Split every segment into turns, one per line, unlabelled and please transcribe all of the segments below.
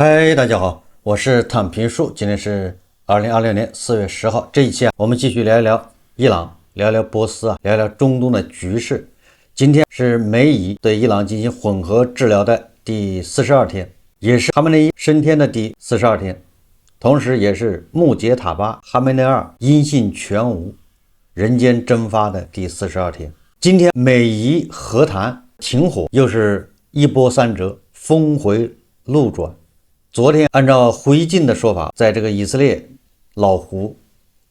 嗨，大家好，我是躺平树，今天是2026年4月10号。這一期我們繼續聊一聊伊朗，聊聊波斯聊聊中東的局勢。今天是美以對伊朗進行混合治療的第42天，也是哈梅內伊升天的第42天，同時也是穆杰塔巴哈梅内二音信全无、人间蒸發的第42天。今天美以和談停火，又是一波三折，峰回路轉。昨天按照回敬的說法，在這個以色列老胡，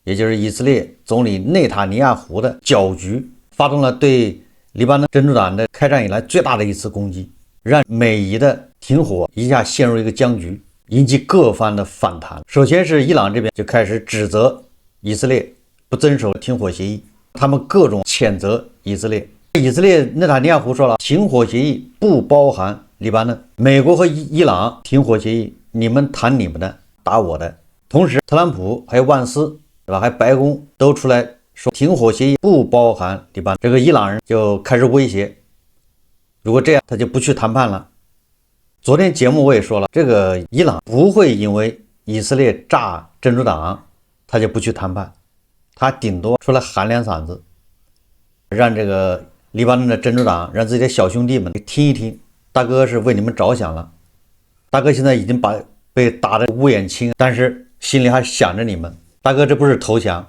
也就是以色列總理內塔尼亞胡的攪局，發動了對黎巴嫩真主黨的開戰以來最大的一次攻擊，讓美以的停火一下陷入一個僵局，引起各方的反彈。首先是伊朗這邊就開始指責以色列不遵守停火協議，他們各種譴責以色列。以色列內塔尼亞胡說了，停火協議不包含黎巴嫩，美國和伊朗停火協議，你們談你們的，打我的。同時特朗普還有萬斯，對吧？還有白宮都出來說停火協議不包含黎巴嫩。這個伊朗人就開始威脅，如果這樣他就不去談判了。昨天節目我也說了，這個伊朗不會因為以色列炸真主黨他就不去談判，他頂多出來喊两嗓子，讓這個黎巴嫩的真主黨，讓自己的小兄弟們聽一聽，大哥是為你們着想了。大哥現在已經被打得乌眼青，但是心裡還想着你們。大哥這不是投降，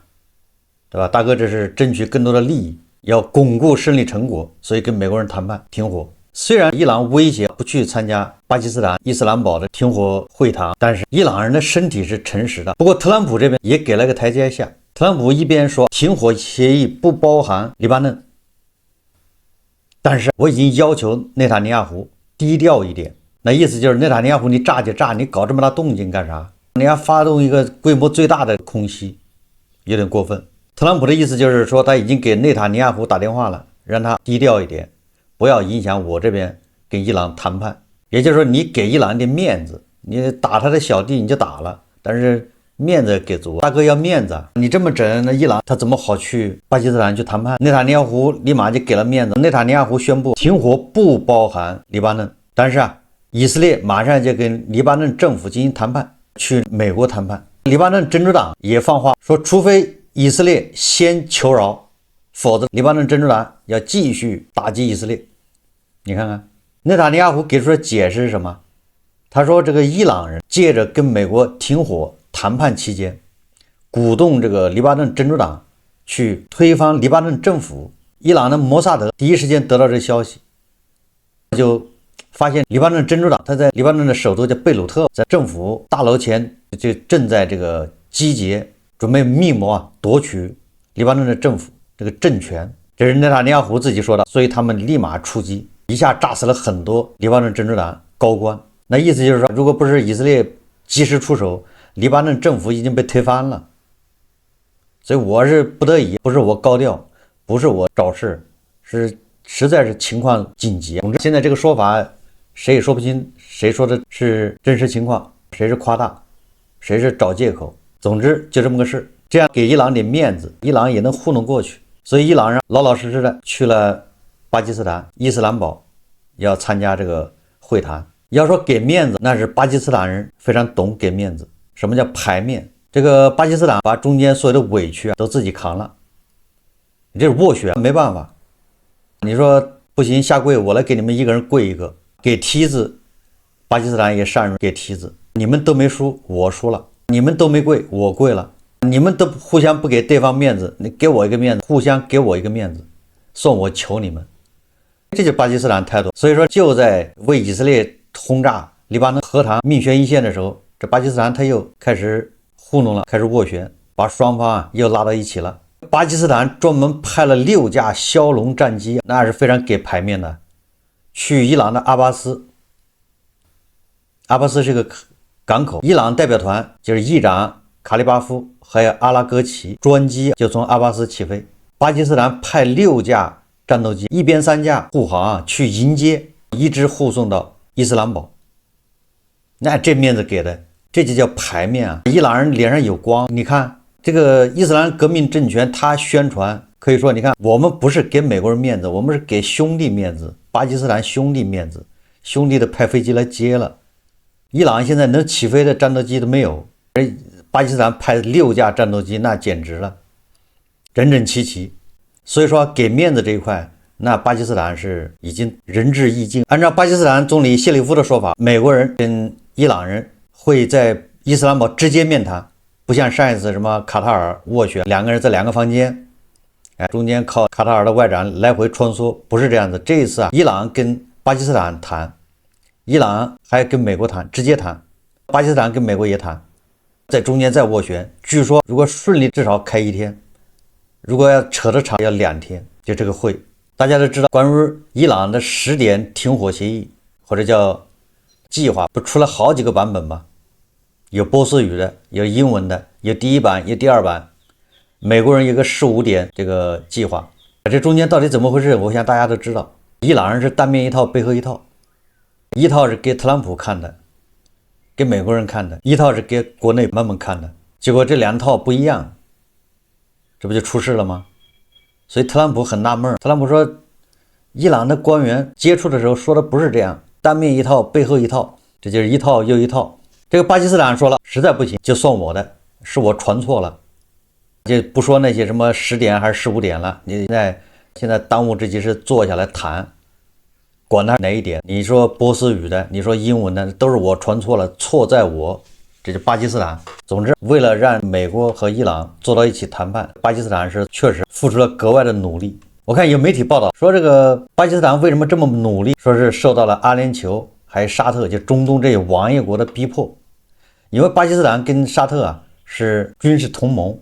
對吧？大哥這是爭取更多的利益，要鞏固勝利成果，所以跟美國人談判停火。雖然伊朗威脅不去參加巴基斯坦伊斯蘭堡的停火會談，但是伊朗人的身體是誠實的。不過特朗普這邊也給了個台階下，特朗普一邊說停火協議不包含黎巴嫩，但是我已經要求內塔尼亞胡低調一點。那意思就是內塔尼亞胡你炸就炸，你搞這麼大動靜幹啥？你還發動一個規模最大的空襲，有點過分。特朗普的意思就是說他已經給內塔尼亞胡打電話了，讓他低調一點，不要影響我這邊跟伊朗談判。也就是說你給伊朗一點面子，你打他的小弟你就打了，但是面子給足，大哥要面子。你這麼整，那伊朗他怎麼好去巴基斯坦去談判？內塔尼亞胡立馬就給了面子，內塔尼亞胡宣布停火不包含黎巴嫩，但是以色列馬上就跟黎巴嫩政府進行談判，去美國談判。黎巴嫩真主黨也放話說，除非以色列先求饒，否則黎巴嫩真主黨要繼續打擊以色列。你看看內塔尼亞胡給出的解釋是什麼？他說這個伊朗人借着跟美國停火談判期間，鼓動這個黎巴嫩真主黨去推翻黎巴嫩政府。伊朗的摩薩德第一時間得到這消息，就發現黎巴嫩真主黨他在黎巴嫩的首都叫貝魯特，在政府大樓前就正在這個集結，準備密謀奪取黎巴嫩的政府這個政權。這是內塔尼亞胡自己說的，所以他們立馬出擊，一下炸死了很多黎巴嫩真主黨高官。那意思就是說，如果不是以色列及時出手，黎巴嫩政府已經被推翻了。所以我是不得已，不是我高調，不是我找事，是實在是情況緊急。總之現在這個說法誰也說不清，誰說的是真實情況，誰是誇大，誰是找借口。總之就這麼個事，這樣給伊朗點面子，伊朗也能糊弄過去。所以伊朗人老老實實的去了巴基斯坦伊斯蘭堡，要參加這個會談。要說給面子，那是巴基斯坦人非常懂給面子。什麼叫排面？這個巴基斯坦把中間所有的委屈都自己扛了，你這是斡旋，沒辦法。你說不行，下跪，我來給你們一個人跪一個。給梯子，巴基斯坦也善給梯子。你們都沒輸，我輸了；你們都沒跪，我跪了。你們都互相不給對方面子，你給我一個面子，互相給我一個面子，算我求你們。這就是巴基斯坦態度。所以說，就在為以色列轟炸黎巴嫩和談命懸一線的時候，這巴基斯坦他又開始糊弄了，開始斡旋，把雙方又拉到一起了。巴基斯坦專門派了6架梟龍戰機，那是非常給排面的。去伊朗的阿巴斯是個港口，伊朗代表團就是議長卡利巴夫還有阿拉戈奇專機就從阿巴斯起飛。巴基斯坦派6架戰鬥機，一邊3架護航去迎接，一直護送到伊斯蘭堡。那這面子給的，這就叫排面啊！伊朗人臉上有光。你看這個伊斯蘭革命政權，他宣傳可以說，你看我們不是給美國人面子，我們是給兄弟面子，巴基斯坦兄弟面子，兄弟的派飛機來接了，伊朗現在能起飛的戰鬥機都沒有，而巴基斯坦派6架戰鬥機，那簡直了，整整齊齊。所以說給面子這一塊，那巴基斯坦是已經仁至義盡。按照巴基斯坦總理謝里夫的說法，美國人跟伊朗人會在伊斯蘭堡直接面談，不像上一次什麼卡塔爾斡旋，2個人在2個房間，中間靠卡塔爾的外長來回穿梭，不是這樣子。這一次伊朗跟巴基斯坦談，伊朗還跟美國談，直接談，巴基斯坦跟美國也談，在中間再斡旋。據說如果順利，至少開1天。如果要扯得長，要2天。就這個會，大家都知道，關於伊朗的10點停火協議或者叫計劃，不出了好幾個版本嗎？有波斯語的，有英文的，有第1版，有第2版。美國人有個15點這個計劃，這中間到底怎麼回事？我想大家都知道，伊朗人是單面一套，背後一套。一套是給特朗普看的，給美國人看的；一套是給國內慢慢看的。結果這2套不一樣。這不就出事了嗎？所以特朗普很納悶。特朗普說，伊朗的官員接觸的時候說的不是這樣，單面一套，背後一套，這就是一套又一套。這個巴基斯坦說了，實在不行就算我的，是我傳錯了，就不說那些什麼10點還是15點了。你現在當務之急是坐下來談，管他哪一點，你說波斯語的，你說英文的，都是我傳錯了，錯在我。這是巴基斯坦。總之，為了讓美國和伊朗坐到一起談判，巴基斯坦是確實付出了格外的努力。我看有媒體報道說，這個巴基斯坦為什麼這麼努力，說是受到了阿聯酋還有沙特，就中東這些王爺國的逼迫。因為巴基斯坦跟沙特是軍事同盟，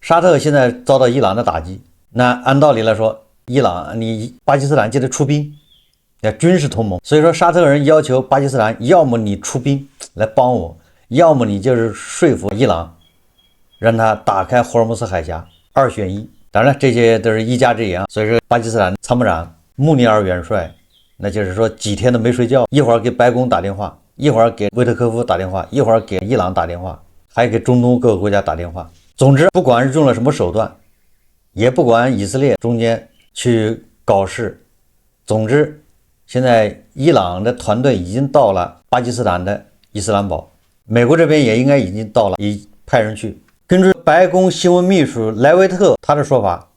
沙特現在遭到伊朗的打擊，那按道理來說，伊朗你巴基斯坦就得出兵，軍事同盟。所以說沙特人要求巴基斯坦，要麼你出兵來幫我，要麼你就是說服伊朗，讓他打開霍爾木茲海峽，2選1。當然，這些都是一家之言。所以說，巴基斯坦參谋長穆尼爾元帥，那就是說幾天都沒睡覺，一會兒給白宮打電話，一會兒給維特科夫打電話，一會兒給伊朗打電話，還給中東各個國家打電話。總之，不管是用了什麼手段，也不管以色列中間去搞事，總之，現在伊朗的團隊已經到了巴基斯坦的伊斯蘭堡。美國這邊也應該已經到了，已派人去。根據白宮新聞秘書萊維特他的說法，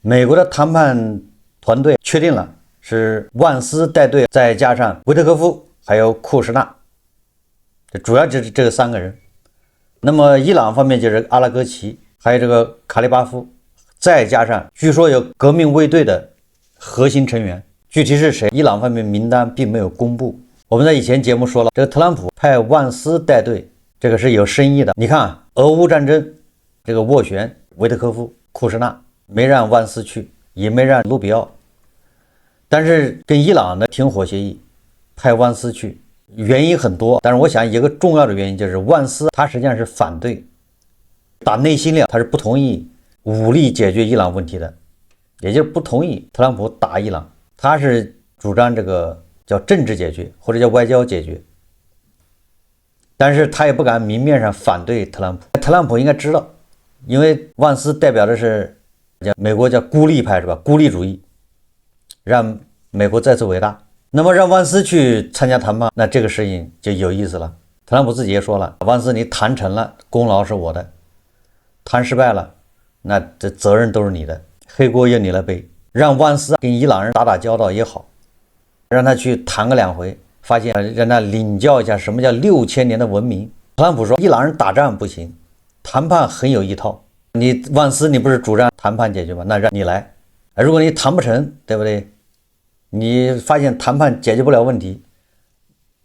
美國的談判團隊確定了是萬斯帶隊，再加上維特科夫還有庫什納，這主要就是這3個人。那麼伊朗方面就是阿拉戈齊，還有這個卡利巴夫，再加上據說有革命衛隊的核心成員，具體是誰，伊朗方面名單並沒有公布。我們在以前節目說了，這個特朗普派萬斯帶隊，這個是有深意的。你看，俄烏戰爭這個斡旋，維特科夫、庫什納沒讓萬斯去，也沒讓盧比奧，但是跟伊朗的停火協議派萬斯去，原因很多。但是我想一個重要的原因就是萬斯他實際上是反對，打內心了，他是不同意武力解決伊朗問題的，也就是不同意特朗普打伊朗，他是主張這個叫政治解決或者叫外交解決，但是他也不敢明面上反对特朗普。特朗普应該知道，因為萬斯代表的是美國叫孤立派，是吧？孤立主義，讓美國再次偉大。那麼讓萬斯去參加談判，那這個事情就有意思了。特朗普自己也說了，萬斯你談成了，功勞是我的；談失敗了，那這責任都是你的，黑鍋由你來背。讓萬斯跟伊朗人打打交道也好，讓他去談個2回，發現讓他領教一下什麼叫6000年的文明。特朗普說，伊朗人打仗不行，談判很有一套。你萬斯，你不是主張談判解決嗎？那讓你來。如果你談不成，对不對？你發現談判解決不了問題，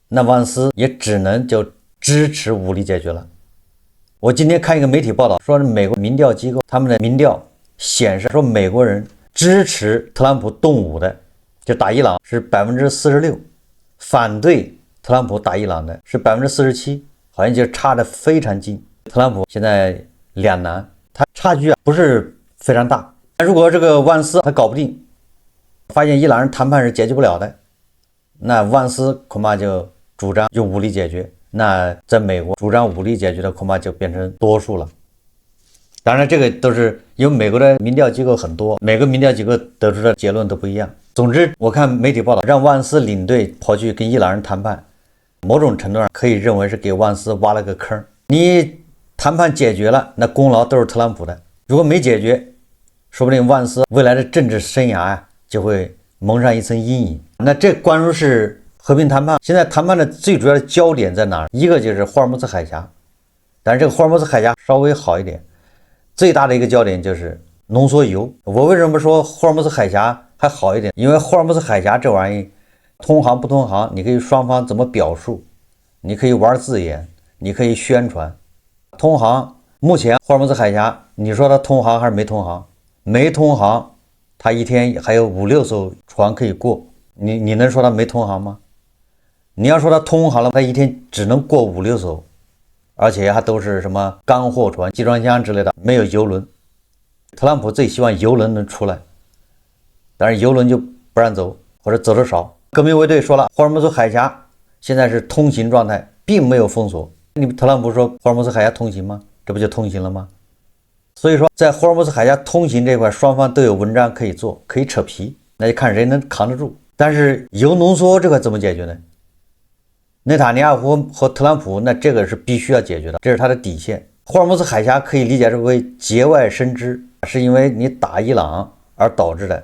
那萬斯也只能就支持武力解決了。我今天看一個媒體報道，說美國民調機構他們的民調顯示，說美國人支持特朗普動武的，就打伊朗是46%，反对特朗普打伊朗的是47%，好像就差得非常近。特朗普现在两难，他差距不是非常大。如果这個萬斯他搞不定，發現伊朗人談判是解決不了的，那萬斯恐怕就主張用武力解決，那在美國主張武力解決的恐怕就變成多數了。當然這個都是因為美國的民調機構很多，每個民調機構得出的結論都不一樣。總之我看媒體報道，讓萬斯領隊跑去跟伊朗人談判，某種程度上可以認為是給萬斯挖了個坑。你談判解決了，那功勞都是特朗普的；如果沒解決，說不定萬斯未來的政治生涯呀就會蒙上一層陰影。那这關於是和平談判，現在談判的最主要的焦點在哪兒？一個就是霍爾木茲海峽，但是這個霍爾木茲海峽稍微好一點，最大的一個焦點就是濃縮鈾。我為什麼說霍爾木茲海峽還好一點？因為霍爾木茲海峽這玩意通航不通航，你可以雙方怎麼表述，你可以玩字眼，你可以宣傳。通航，目前霍爾木茲海峽，你說它通航還是沒通航？沒通航，它一天還有5、6艘船可以過，你能說它沒通航嗎？你要說它通航了，它一天只能過5、6艘，而且還都是什麼乾貨船、集裝箱之類的，沒有油輪。特朗普最希望油輪能出來，但是油輪就不讓走，或者走得少。革命衛隊說了，霍爾木茲海峽現在是通行狀態，並沒有封鎖。你特朗普說霍爾木茲海峽通行嗎？這不就通行了嗎？所以說，在霍爾木茲海峡通行這塊，雙方都有文章可以做，可以扯皮，那就看誰能扛得住。但是鈾濃縮這塊怎麼解決呢？內塔尼亞胡和特朗普，那這個是必須要解決的，這是他的底線。霍爾木茲海峽可以理解為節外生枝，是因為你打伊朗而導致的，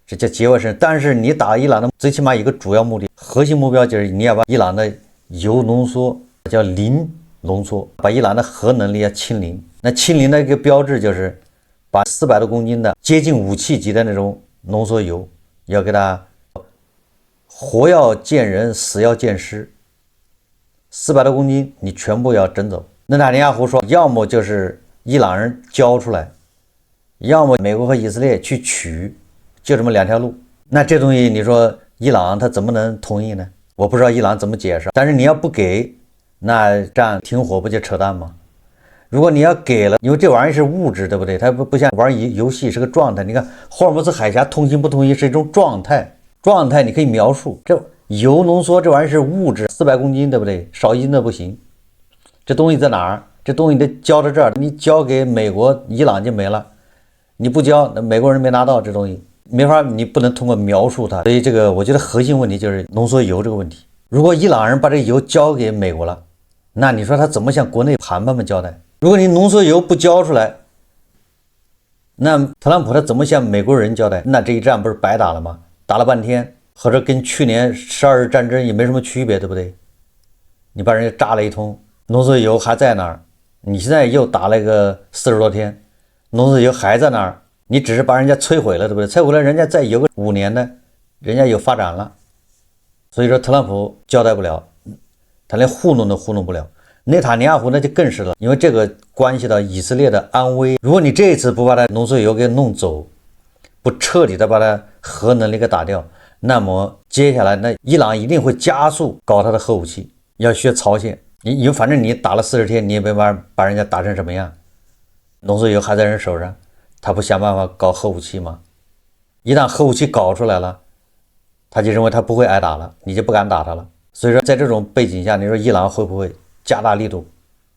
這叫節外生枝。但是你打伊朗的最起碼一個主要目的，核心目標就是你要把伊朗的鈾濃縮叫零濃縮，把伊朗的核能力要清零。那清零的一個標誌就是把400多公斤的接近武器級的那種濃縮鈾，要給它活要見人，死要見屍，400多公斤你全部要整走。内塔尼亞胡說，要麼就是伊朗人交出来，要麼美國和以色列去取，就這麼2條路。那這東西你說伊朗他怎麼能同意呢？我不知道伊朗怎麼解釋，但是你要不給，那這樣停火不就扯淡嗎？如果你要給了，因為這玩意是物質，对不对？它不像玩遊戲是個狀態。你看霍爾木茲海峽通行不通行是一種狀態，狀態你可以描述。這鈾濃縮這玩意是物質，400公斤，对不對？少一斤都不行。這東西在哪兒？這東西得交到這兒，你交給美國、伊朗就没了。你不交，那美國人沒拿到這東西，沒法，你不能通過描述它。所以這個我覺得核心問題就是濃縮鈾這個問題。如果伊朗人把這鈾交給美國了，那你說他怎麼向國內談判們交代？如果你濃縮鈾不交出來，那特朗普他怎麼向美國人交代？那這一仗不是白打了嗎？打了半天，或者跟去年12日戰爭也沒什麼區別，對不對？你把人家炸了一通，濃縮鈾還在那兒，你現在又打了個40多天，濃縮鈾還在那兒，你只是把人家摧毀了，對不对？摧毀了，人家再有個5年呢，人家有發展了。所以說特朗普交代不了，他連糊弄都糊弄不了。内塔尼亞胡那就更是了，因為這個關係到以色列的安危。如果你這一次不把它濃縮鈾給弄走，不徹底的把它核能力給打掉，那麼接下來那伊朗一定會加速搞它的核武器，要學朝鮮。因為反正你打了40天，你也沒法把人家打成什麼樣，濃縮鈾還在人手上，他不想辦法搞核武器嗎？一旦核武器搞出來了，他就認為他不會挨打了，你就不敢打他了。所以說在這種背景下，你說伊朗會不會加大力度，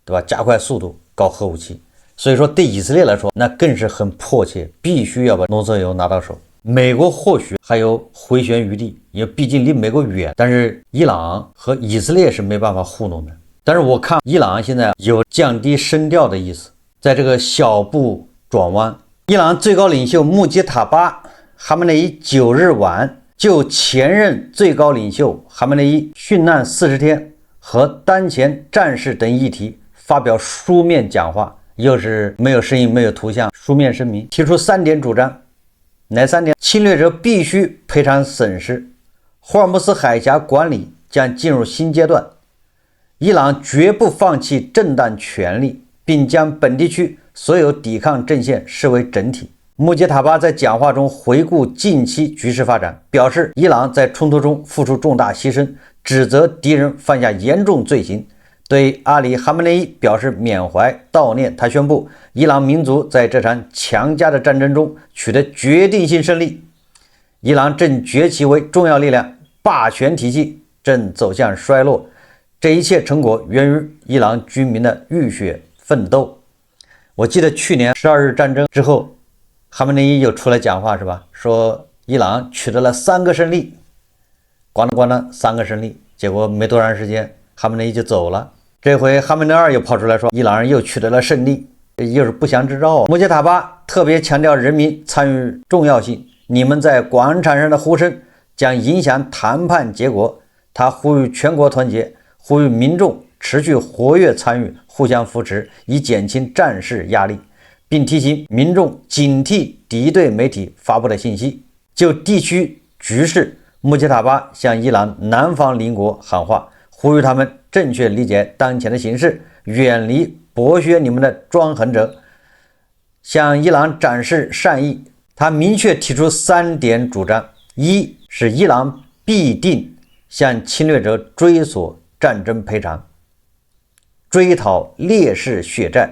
對吧？加快速度搞核武器。所以說对以色列來說，那更是很迫切，必須要把濃縮鈾拿到手。美國或許還有回旋餘地，因為畢竟離美國遠，但是伊朗和以色列是沒辦法糊弄的。但是我看伊朗現在有降低聲調的意思，在這個小步轉彎。伊朗最高領袖穆吉塔巴·哈梅內伊9日晚就前任最高領袖哈梅内伊殉難40天和當前戰事等議題發表書面講話，又是沒有聲音沒有圖像，書面聲明，提出3點主張。哪3點？侵略者必須賠償損失，霍爾木茲海峽管理將進入新階段，伊朗絕不放棄正當權利，並將本地區所有抵抗陣線視為整體。穆吉塔巴在講話中回顧近期局勢發展，表示伊朗在衝突中付出重大犧牲，指責敵人犯下嚴重罪行，對阿里·哈梅內伊表示緬懷悼念。他宣布，伊朗民族在這場強加的戰爭中取得決定性勝利，伊朗正崛起為重要力量，霸權體系正走向衰落。這一切成果源於伊朗居民的浴血奮鬥。我記得去年12日戰爭之後，哈梅內伊又出來講話是吧？說伊朗取得了3個勝利，咣當咣當3個勝利。結果沒多長時間，哈梅内伊就走了。這回哈梅內伊又跑出來說，伊朗人又取得了勝利，這又是不祥之兆。穆杰塔巴特別強調人民參與重要性，你們在廣場上的呼聲將影響談判結果。他呼籲全國團結，呼籲民眾持續活躍參與，互相扶持，以減輕戰事壓力，並提醒民眾警惕敵對媒體發布的信息。就地區局勢，穆杰塔巴向伊朗南方鄰國喊話，呼籲他們正確理解當前的形勢，遠離剝削你們的專橫者，向伊朗展示善意。他明確提出3點主張：一是伊朗必定向侵略者追索戰爭賠償，追討烈士血債；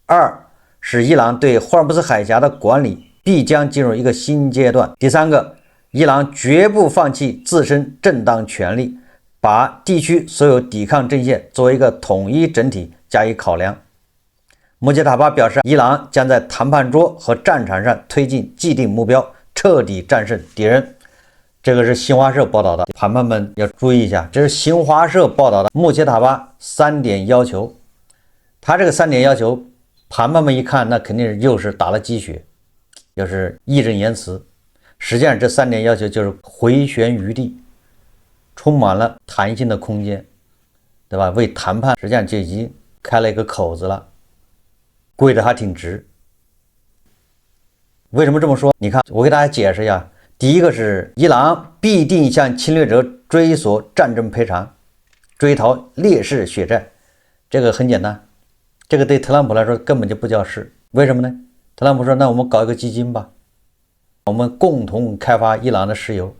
二是伊朗對霍爾木茲海峽的管理必將進入一個新階段；第三個，伊朗絕不放棄自身正當權利，把地區所有抵抗陣線作為一個統一整體加以考量。穆杰塔巴表示，伊朗將在談判桌和戰場上推進既定目標，徹底戰勝敵人。這個是新華社報道的，談判們要注意一下，這是新華社報道的穆杰塔巴3點要求。他這個3點要求，談判們一看，那肯定是又是打了雞血，又是義正言辭。實際上，這3點要求就是回旋餘地，充滿了彈性的空間，對吧？為談判實際上就已經開了一個口子了，跪得還挺直。為什麼這麼說？你看，我給大家解釋一下。第一個是伊朗必定向侵略者追索戰爭賠償，追討烈士血債。這個很簡單，這個對特朗普來說根本就不叫事。為什麼呢？特朗普說，那我們搞一個基金吧，我們共同開發伊朗的石油，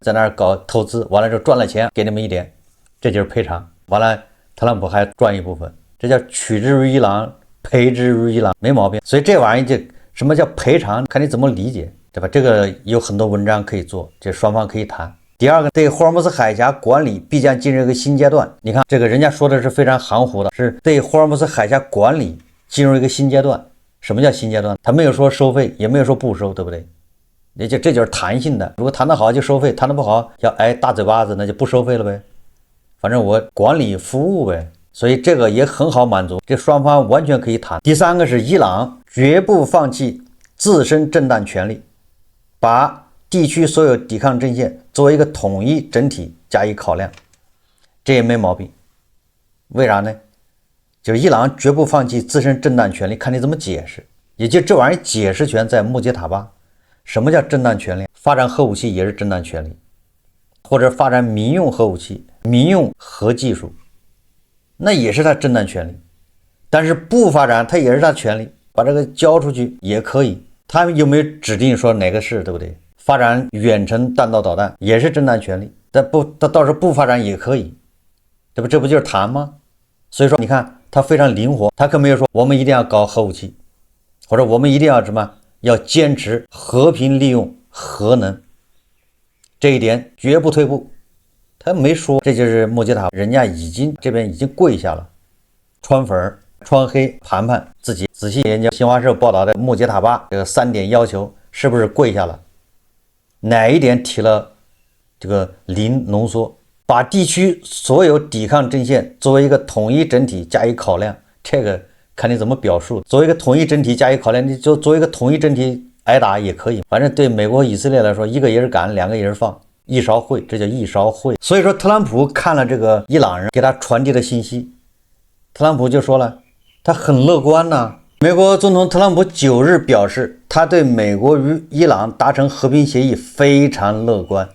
在那兒搞投資，完了之後賺了錢給你們一點，這就是賠償。完了特朗普還賺一部分，這叫取之於伊朗，賠之於伊朗，沒毛病。所以這玩意就什麼叫賠償，看你怎麼理解，對吧？這個有很多文章可以做，這雙方可以談。第二個，对霍爾木茲海峽管理必將進入一個新階段。你看這個人家說的是非常含糊的，是对霍爾木茲海峽管理進入一個新階段。什麼叫新階段？他沒有說收費，也沒有說不收，對不對？這就是彈性的。如果談得好就收費，談得不好要挨大嘴巴子，那就不收費了唄。反正我管理服務唄。所以這個也很好滿足，這雙方完全可以談。第三個是伊朗絕不放棄自身正當權利，把地區所有抵抗陣線作為一個統一整體加以考量，這也沒毛病。為啥呢？就是伊朗絕不放棄自身正當權利，看你怎麼解釋。也就這玩意兒解釋權在穆杰塔巴。什麼叫正當權利？發展核武器也是正當權利，或者發展民用核武器、民用核技術，那也是他正当權利。但是不發展，他也是他權利，把這個交出去也可以。他有沒有指定說哪個是，对不对？發展遠程彈道導彈也是正當權利，但不，他到時候不發展也可以，对不？這不就是談嗎？所以說，你看他非常靈活，他可沒有說我們一定要搞核武器，或者我們一定要什麼，要堅持和平利用核能，這一點絕不退步。他沒說，這就是穆杰塔，人家已經這邊已經跪下了，穿粉穿黑談判，自己仔細研究新華社報道的穆杰塔巴這個3點要求是不是跪下了，哪一點提了這個零濃縮，把地區所有抵抗陣線作為一個統一整體加以考量，這個看你怎麼表述。作為一個統一整體加以考量，你就作為一個統一整體挨打也可以，反正对美國以色列來說，一個也是趕，兩個也是放，一勺烩，這叫一勺烩。所以說特朗普看了這個伊朗人給他傳遞的信息，特朗普就說了，他很樂觀吶。美國總統特朗普9日表示，他對美國與伊朗達成和平協議非常樂觀，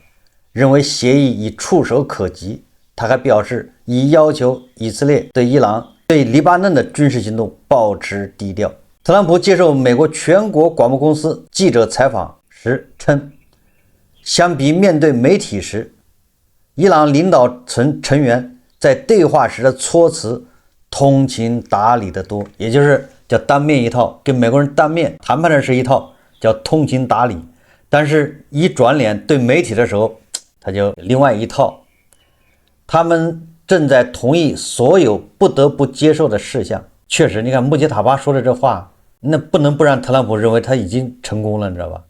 認為協議已觸手可及。他還表示，已要求以色列對伊朗、對黎巴嫩的軍事行動保持低調。特朗普接受美國全國廣播公司記者採訪時稱，相比面對媒體時，伊朗領導層成員在對話時的措辭通情達理得多，也就是叫單面一套，跟美國人單面談判的是一套，叫通情達理，但是一轉臉對媒體的時候，他就另外一套。他們正在同意所有不得不接受的事項。確實，你看穆杰塔巴說的這話，那不能不讓特朗普認為他已經成功了，你知道吧？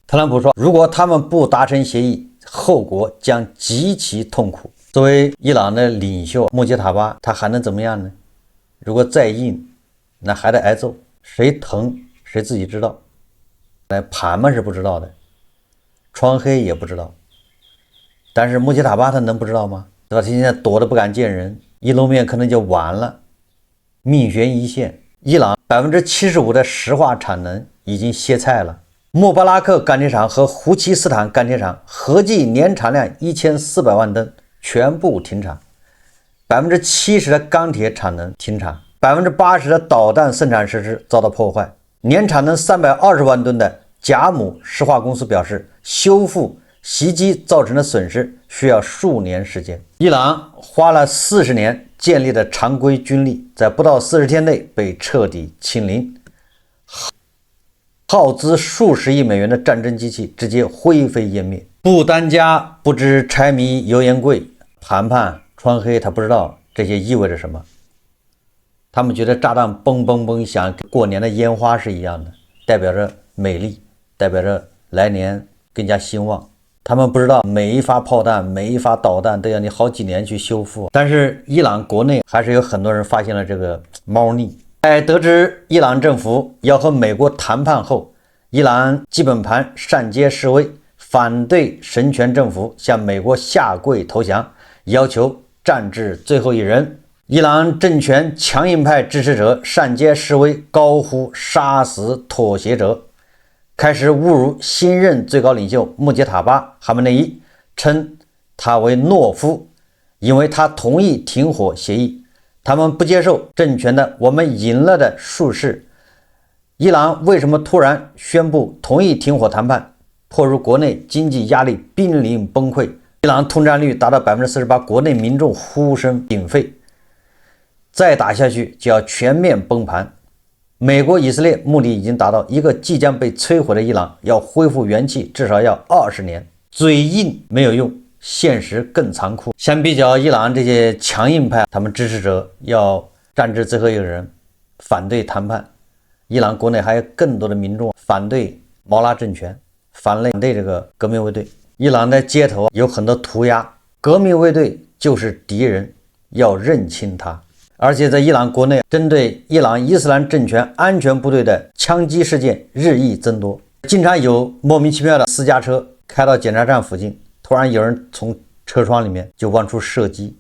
特朗普說，如果他們不達成協議，後果將極其痛苦。作為伊朗的領袖穆杰塔巴，他還能怎麼樣呢？如果再硬，那還得挨揍，誰疼誰自己知道。盘嘛是不知道的，窗黑也不知道，但是穆杰塔巴他能不知道嗎？对吧？他现在躲得不敢見人，一露面可能就完了，命悬一線。伊朗75%的石化產能已經歇菜了。穆巴拉克鋼鐵廠和胡奇斯坦鋼鐵廠合計年產量1400萬噸，全部停產。70%的鋼鐵產能停產，80%的導彈生產設施遭到破壞。年產能320萬噸的賈姆石化公司表示，修復襲擊造成的損失需要數年時間。伊朗花了40年建立的常規軍力，在不到40天內被徹底清零，耗資數十億美元的戰爭機器直接灰飛煙滅。不擔家不知柴米油鹽貴，盘盤窗黑他不知道這些意味着什麼。他們覺得炸彈嘣嘣嘣響，跟過年的煙花是一樣的，代表着美麗，代表着來年更加興旺。他們不知道每一發炮彈，每一發導彈都要你好幾年去修復。但是伊朗國內還是有很多人发現了這個貓膩。在得知伊朗政府要和美國談判後，伊朗基本盤上街示威，反對神權政府向美國下跪投降，要求戰至最後一人。伊朗政權強硬派支持者上街示威，高呼殺死妥協者，開始侮辱新任最高領袖穆杰塔巴哈梅內伊，稱他為懦夫，因為他同意停火協議。他們不接受政權的我們贏了的術式。伊朗為什麼突然宣布同意停火談判，迫入國內經濟壓力瀕臨崩潰，伊朗通脹率達到 48%， 國內民眾呼聲鼎沸，再打下去就要全面崩盤。美國以色列目的已經達到，一個即將被摧毀的伊朗要恢復元氣至少要20年。嘴硬沒有用，現實更殘酷。相比較伊朗這些強硬派，他們支持者要戰至最後一個人，反對談判。伊朗國內還有更多的民众反對毛拉政權，反對這個革命衛隊。伊朗的街頭有很多塗鴉，革命衛隊就是敵人，要認清他。而且在伊朗國內，針對伊朗伊斯蘭政權安全部隊的槍擊事件日益增多，經常有莫名其妙的私家車開到檢查站附近，突然有人從車窗裡面就往出射擊。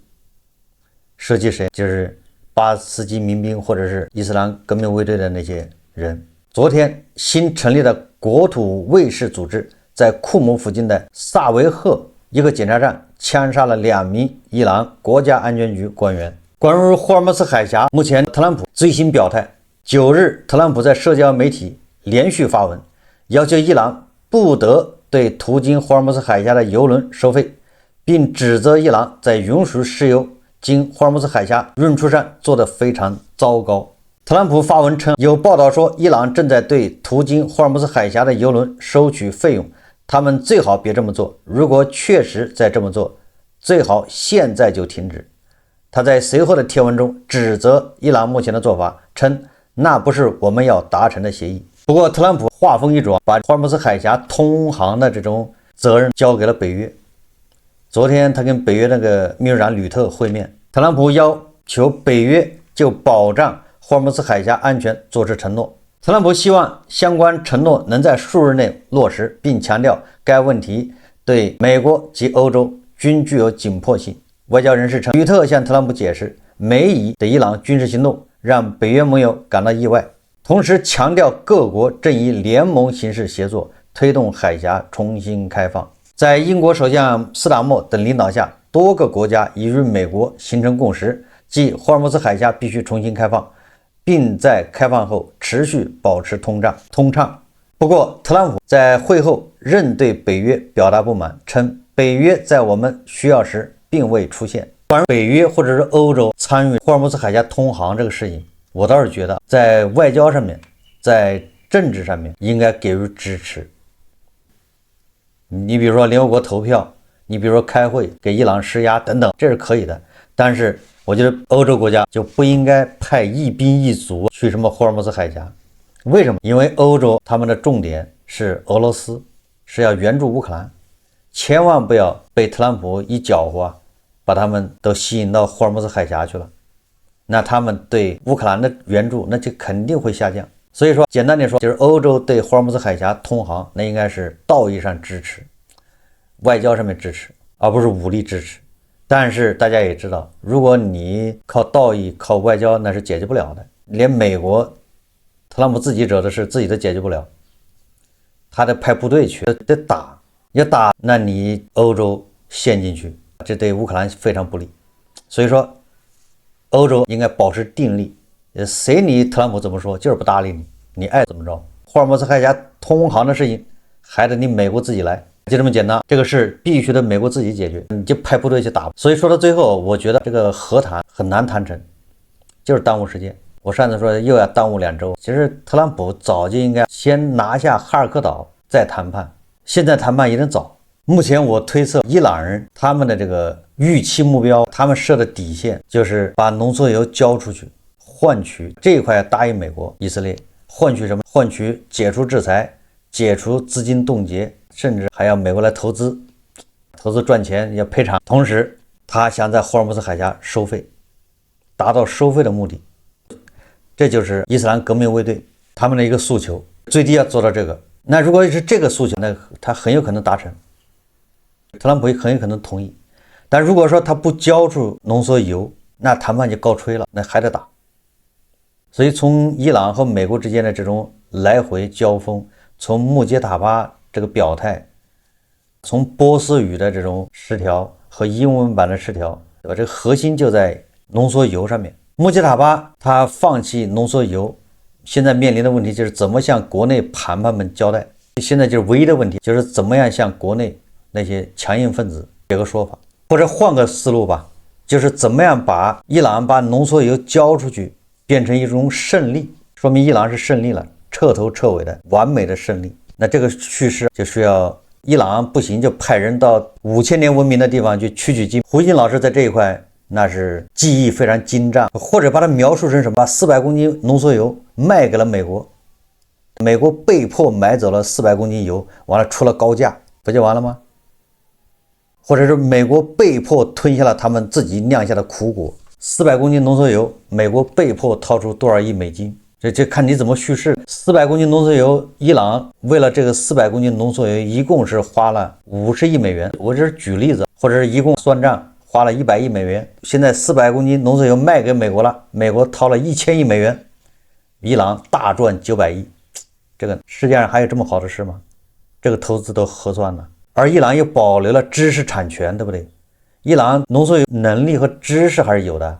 射擊誰？就是巴斯基民兵或者是伊斯蘭革命衛隊的那些人。昨天新成立的國土卫士組織在庫姆附近的薩維赫一個檢查站槍殺了2名伊朗國家安全局官員。關於霍爾木茲海峽，目前特朗普最新表態。9日，特朗普在社交媒體連續發文，要求伊朗不得對途經霍爾木茲海峽的油輪收費，並指責伊朗在允許石油經霍爾木茲海峽運出上做得非常糟糕。特朗普發文稱，有報道說伊朗正在對途經霍爾木茲海峽的油輪收取費用，他們最好別這麼做，如果確實在這麼做，最好現在就停止。他在隨後的貼文中指責伊朗目前的做法，稱那不是我們要達成的協議。不過特朗普話鋒一轉，把霍爾木茲海峽通航的這種責任交給了北約。昨天他跟北約那個秘書長呂特會面，特朗普要求北約就保障霍爾木茲海峽安全作出承諾。特朗普希望相關承諾能在數日內落實，並強調該問題對美國及歐洲均具有緊迫性。外交人士稱，呂特向特朗普解釋，美以對伊朗軍事行動讓北約盟友感到意外，同時強調各國正以聯盟形式協作，推動海峽重新開放。在英國首相斯塔默等領導下，多個國家已與美國形成共識，即霍爾木茲海峽必須重新開放，並在開放後持續保持通暢。不過，特朗普在會後仍對北約表達不滿，稱北約在我們需要時並未出現。關於北約或者是歐洲參與霍爾木茲海峽通航這個事情，我倒是覺得在外交上面，在政治上面應該給予支持。你比如說聯合國投票，你比如說開會給伊朗施壓等等，這是可以的。但是我覺得歐洲國家就不應該派一兵一卒去什麼霍爾木茲海峽。為什麼？因為歐洲他們的重點是俄羅斯，是要援助烏克蘭，千萬不要被特朗普一攪和，把他們都吸引到霍爾木茲海峽去了，那他們对烏克蘭的援助那就肯定会下降。所以说简单点说，就是欧洲对霍尔木兹海峡通航，那应该是道义上支持，外交上面支持，而不是武力支持。但是大家也知道，如果你靠道义靠外交，那是解决不了的。连美国特朗普自己惹的事自己都解决不了，他得派部队去得打，要打那你欧洲陷进去，这对烏克蘭非常不利。所以說歐洲應該保持定力，誰你特朗普怎麼說就是不搭理你，你愛怎麼着。霍爾木茲海峽通航的事情還得你美國自己來，就這麼簡單，這個事必須得美國自己解決，你就派部隊去打。所以說到最後，我覺得這個和談很難談成，就是耽誤時間。我上次說又要耽誤2週，其實特朗普早就應該先拿下哈爾科島再談判，現在談判有點早。目前我推測伊朗人他們的這個預期目標，他們設的底線就是把濃縮鈾交出去，換取這一塊答應美國以色列，換取什麼？換取解除制裁，解除資金凍結，甚至還要美國來投資賺錢，要賠償。同時他想在霍爾木茲海峽收費，達到收費的目的。這就是伊斯蘭革命衛隊他們的一個訴求，最低要做到這個。那如果是這個訴求，那他很有可能達成，特朗普也很有可能同意。但如果說他不交出濃縮鈾，那談判就告吹了，那還得打。所以從伊朗和美國之間的这種來回交鋒，從穆杰塔巴這個表態，從波斯語的這種失調和英文版的失調，對吧？這個核心就在濃縮鈾上面。穆杰塔巴他放棄濃縮鈾，現在面臨的問題就是怎麼向國內盤判們交代。現在就是唯一的問題，就是怎麼樣向國內那些強硬分子給個說法，或者換個思路吧，就是怎麼樣把伊朗把濃縮鈾交出去變成一種勝利，說明伊朗是勝利了，徹頭徹尾的完美的勝利。那這個敘事就需要伊朗不行就派人到5000年文明的地方去取經。胡鑫老師在這一塊那是技藝非常精湛，或者把它描述成什麼？把400公斤濃縮鈾賣給了美國，美國被迫買走了400公斤鈾，完了出了高價，不就完了嗎？或者是美國被迫吞下了他們自己釀下的苦果，400公斤濃縮鈾，美國被迫掏出多少億美金？這看你怎麼敘事。400公斤濃縮鈾，伊朗為了這個400公斤濃縮鈾，一共是花了50億美元。我這是舉例子，或者是一共算賬花了100億美元。現在400公斤濃縮鈾賣給美國了，美國掏了1000億美元，伊朗大賺900億。這個世界上還有這麼好的事嗎？這個投資都核算了，而伊朗又保留了知識產權，對不對？伊朗濃縮鈾能力和知識還是有的，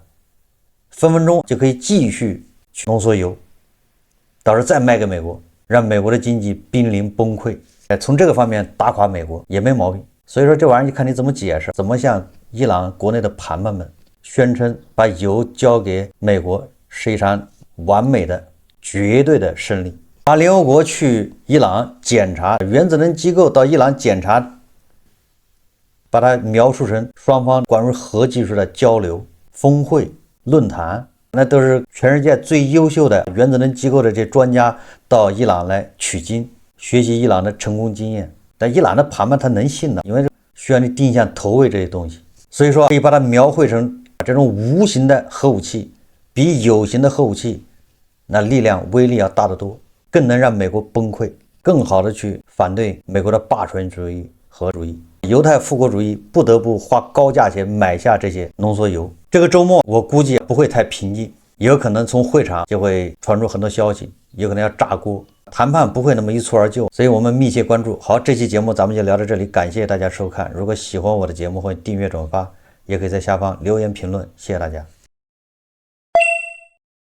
分分鐘就可以繼續去濃縮鈾，到時候再賣給美國，讓美國的經濟瀕臨崩潰。從這個方面打垮美國也沒毛病。所以說這玩意兒就看你怎麼解釋，怎麼向伊朗國內的盤判們宣稱把鈾交給美國是一場完美的絕對的勝利。把聯合國去伊朗檢查，原子能機構到伊朗檢查，把它描述成雙方關於核技術的交流、峰會、論壇，那都是全世界最優秀的原子能機構的這專家到伊朗來取經，學習伊朗的成功經驗。但伊朗的盤判他能信呢？因為需要你定向投餵這些東西，所以說可以把它描繪成這種無形的核武器，比有形的核武器那力量威力要大得多，更能讓美國崩潰，更好的去反对美國的霸權主義和主義。猶太復國主義不得不花高價錢買下這些濃縮鈾。這個周末我估計不會太平靜，也有可能從會場就會傳出很多消息，有可能要炸鍋，談判不會那麼一蹴而就，所以我們密切關注。好，這期節目咱們就聊到這裡，感謝大家收看。如果喜歡我的節目，歡迎訂閱轉發，也可以在下方留言評論，謝謝大家。